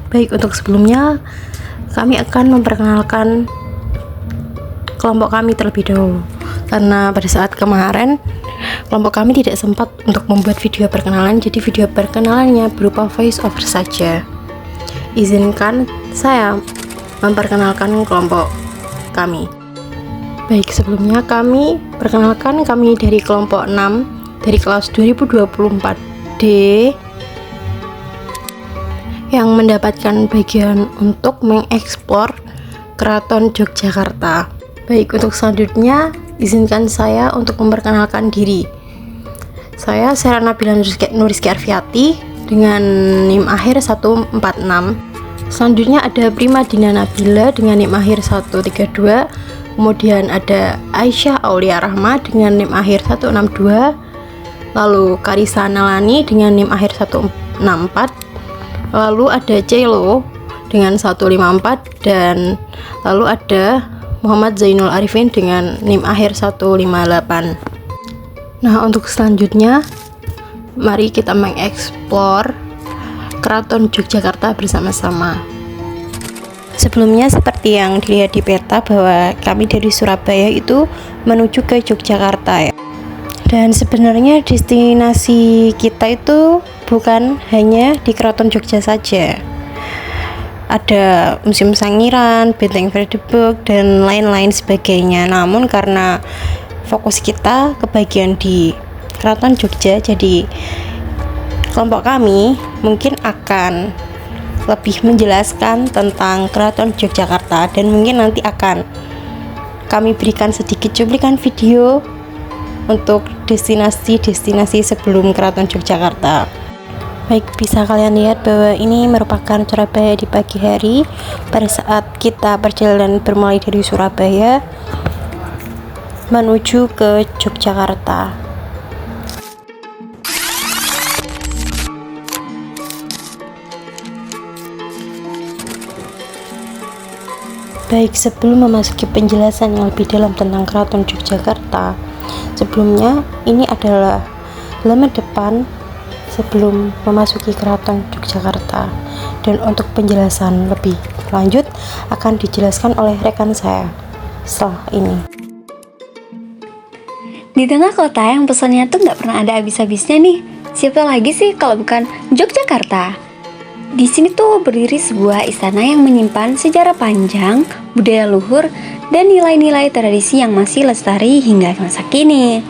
Baik, untuk sebelumnya kami akan memperkenalkan kelompok kami terlebih dahulu, karena pada saat kemarin kelompok kami tidak sempat untuk membuat video perkenalan, jadi video perkenalannya berupa voice over saja. Izinkan saya memperkenalkan kelompok kami. Baik, sebelumnya kami perkenalkan, kami dari kelompok 6 dari kelas 2024D yang mendapatkan bagian untuk mengeksplor Keraton Yogyakarta. Baik, untuk selanjutnya izinkan saya untuk memperkenalkan diri. Saya Sera Nabila Nuriski Arfiati dengan NIM akhir 146. Selanjutnya ada Prima Dina Nabila dengan NIM akhir 132. Kemudian ada Aisyah Aulia Rahma dengan NIM akhir 162. Lalu Karisa Nalani dengan NIM akhir 164. Lalu ada Celo dengan 154, dan lalu ada Muhammad Zainul Arifin dengan NIM akhir 158. Nah, untuk selanjutnya mari kita mengeksplor Keraton Yogyakarta bersama-sama. Sebelumnya seperti yang dilihat di peta bahwa kami dari Surabaya itu menuju ke Yogyakarta ya. Dan sebenarnya destinasi kita itu bukan hanya di Keraton Jogja saja. Ada Museum Sangiran, Benteng Fredeburg, dan lain-lain sebagainya. Namun karena fokus kita kebagian di Keraton Jogja, jadi kelompok kami mungkin akan lebih menjelaskan tentang Keraton Yogyakarta, dan mungkin nanti akan kami berikan sedikit cuplikan video untuk destinasi-destinasi sebelum Keraton Yogyakarta. Baik, bisa kalian lihat bahwa ini merupakan Surabaya di pagi hari pada saat kita perjalanan bermulai dari Surabaya menuju ke Yogyakarta. Baik, sebelum memasuki penjelasan yang lebih dalam tentang Keraton Yogyakarta, sebelumnya ini adalah halaman depan sebelum memasuki Keraton Yogyakarta, dan untuk penjelasan lebih lanjut akan dijelaskan oleh rekan saya setelah ini. Di tengah kota yang pesonanya tuh nggak pernah ada habis-habisnya nih, siapa lagi sih kalau bukan Yogyakarta? Di sini tuh berdiri sebuah istana yang menyimpan sejarah panjang, budaya luhur, dan nilai-nilai tradisi yang masih lestari hingga masa kini.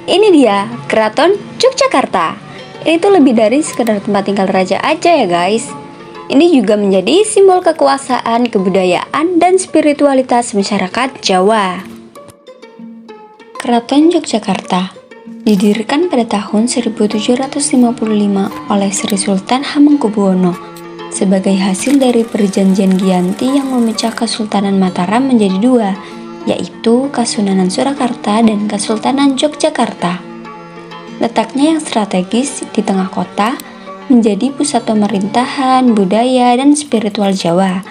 Ini dia Keraton Yogyakarta. Ini tuh lebih dari sekedar tempat tinggal raja aja ya guys. Ini juga menjadi simbol kekuasaan, kebudayaan, dan spiritualitas masyarakat Jawa. Keraton Yogyakarta didirikan pada tahun 1755 oleh Sri Sultan Hamengkubuwono sebagai hasil dari perjanjian Giyanti yang memecah Kesultanan Mataram menjadi dua, yaitu Kasunanan Surakarta dan Kesultanan Yogyakarta. Letaknya yang strategis di tengah kota menjadi pusat pemerintahan, budaya, dan spiritual Jawa.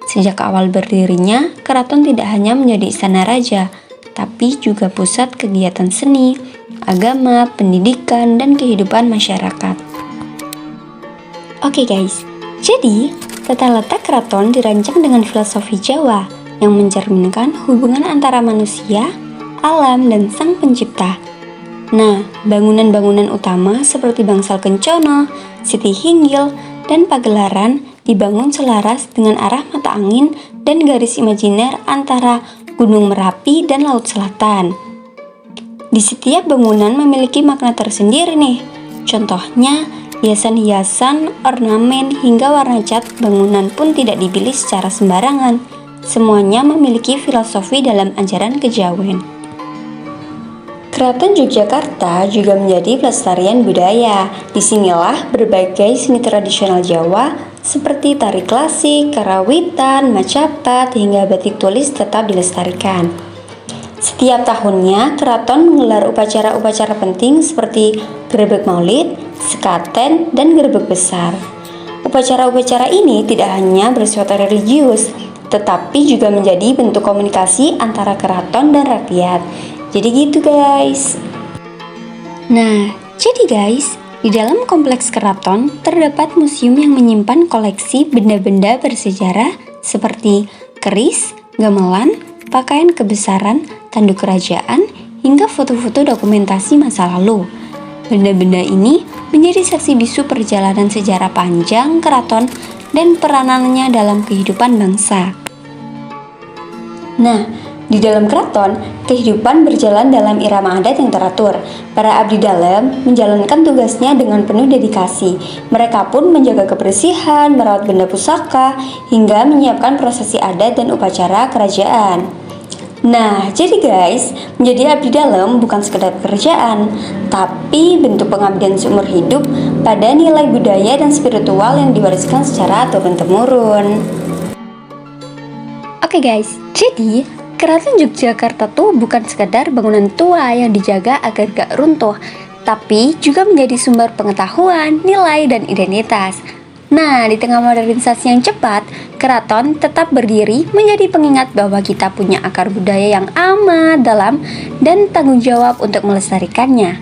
Sejak awal berdirinya, keraton tidak hanya menjadi istana raja, tapi juga pusat kegiatan seni, agama, pendidikan, dan kehidupan masyarakat. Oke guys, jadi tata letak keraton dirancang dengan filosofi Jawa yang mencerminkan hubungan antara manusia, alam, dan sang pencipta. Nah, bangunan-bangunan utama seperti Bangsal Kencono, Siti Hinggil, dan Pagelaran dibangun selaras dengan arah mata angin dan garis imajiner antara Gunung Merapi dan Laut Selatan. Di setiap bangunan memiliki makna tersendiri nih. Contohnya, hiasan-hiasan, ornamen, hingga warna cat bangunan pun tidak dipilih secara sembarangan. Semuanya memiliki filosofi dalam ajaran kejawen. Keraton Yogyakarta juga menjadi pelestarian budaya. Disinilah berbagai seni tradisional Jawa seperti tari klasik, karawitan, macapat, hingga batik tulis tetap dilestarikan. Setiap tahunnya, keraton menggelar upacara-upacara penting seperti Grebeg Maulid, Sekaten, dan Grebeg Besar. Upacara-upacara ini tidak hanya bersifat religius, tetapi juga menjadi bentuk komunikasi antara keraton dan rakyat. Jadi gitu guys. Nah, jadi guys, Di dalam kompleks keraton terdapat museum yang menyimpan koleksi benda-benda bersejarah seperti keris, gamelan, pakaian kebesaran, tanduk kerajaan, hingga foto-foto dokumentasi masa lalu. Benda-benda ini menjadi saksi bisu perjalanan sejarah panjang keraton dan peranannya dalam kehidupan bangsa. Nah, di dalam keraton, kehidupan berjalan dalam irama adat yang teratur. Para abdi dalam menjalankan tugasnya dengan penuh dedikasi. Mereka pun menjaga kebersihan, merawat benda pusaka, hingga menyiapkan prosesi adat dan upacara kerajaan. Nah, jadi guys, menjadi abdi dalam bukan sekedar pekerjaan, tapi bentuk pengabdian seumur hidup pada nilai budaya dan spiritual yang diwariskan secara turun-temurun. Oke guys, jadi Keraton Yogyakarta tuh bukan sekedar bangunan tua yang dijaga agar gak runtuh, tapi juga menjadi sumber pengetahuan, nilai, dan identitas. Nah, di tengah modernisasi yang cepat, keraton tetap berdiri menjadi pengingat bahwa kita punya akar budaya yang amat dalam dan tanggung jawab untuk melestarikannya.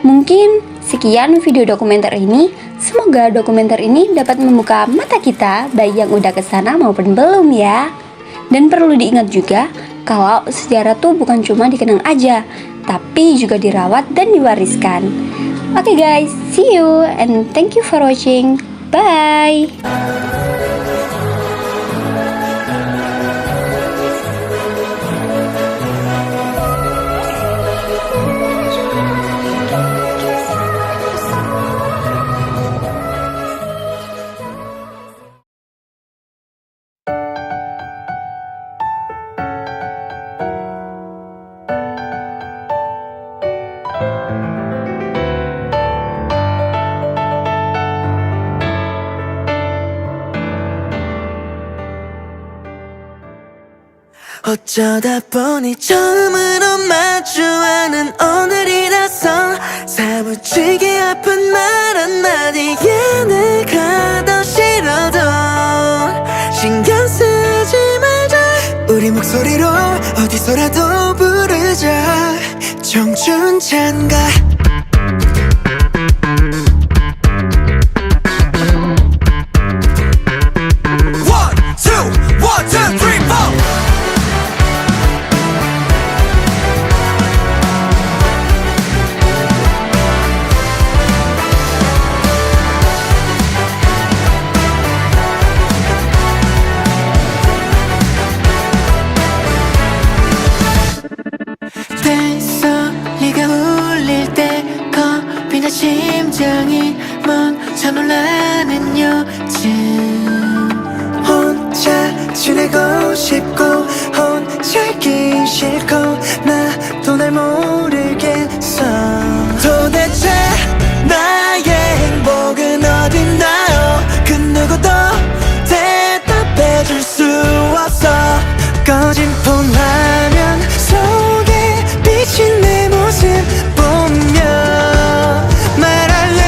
Mungkin sekian video dokumenter ini. Semoga dokumenter ini dapat membuka mata kita, baik yang udah kesana maupun belum ya. Dan perlu diingat juga, kalau sejarah tuh bukan cuma dikenang aja, tapi juga dirawat dan diwariskan. Oke guys, see you and thank you for watching. Bye! 어쩌다 보니 처음으로 마주하는 오늘이라서 사무치게 아픈 말 한마디에 내가 더 싫어도 신경 쓰지 말자. 우리 목소리로 어디서라도 부르자. 청춘찬가 뱃소리가 울릴 때 겁이나 심장이 멈춰 놀라는 요즘 혼자 지내고 싶고 혼자 있기 싫고 나도 날 모르겠어. 도대체 나의 행복은 어딨나요? 그 누구도 대답해줄 수 없어. 꺼진 폰 화면 속에 비친 내 모습 보며 말할래.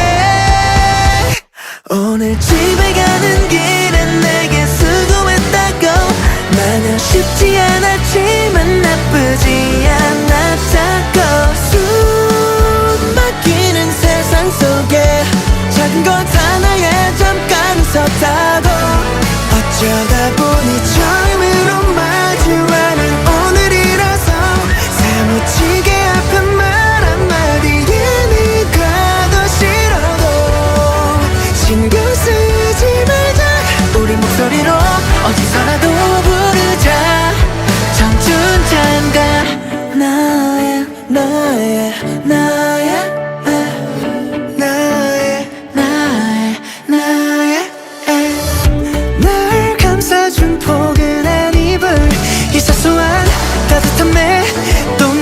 오늘 집에 가는 길엔 내게 수고했다고. 마냥 쉽지 않았지만 나쁘지 않았다고. 숨 막히는 세상 속에 작은 것 하나에 잠깐 섰다고. 어쩌다 보니 처음으로 마주하는 오늘이라서 사무치게 아픈 말 한마디에 네가 더 싫어도 신경 쓰지 말자. 우리 목소리로 어디서라도 부르자. 청춘찬가 나의 나의 나의 나의 나의 나의 날 감싸준 포근한 이불 이 사소한 따뜻함에 또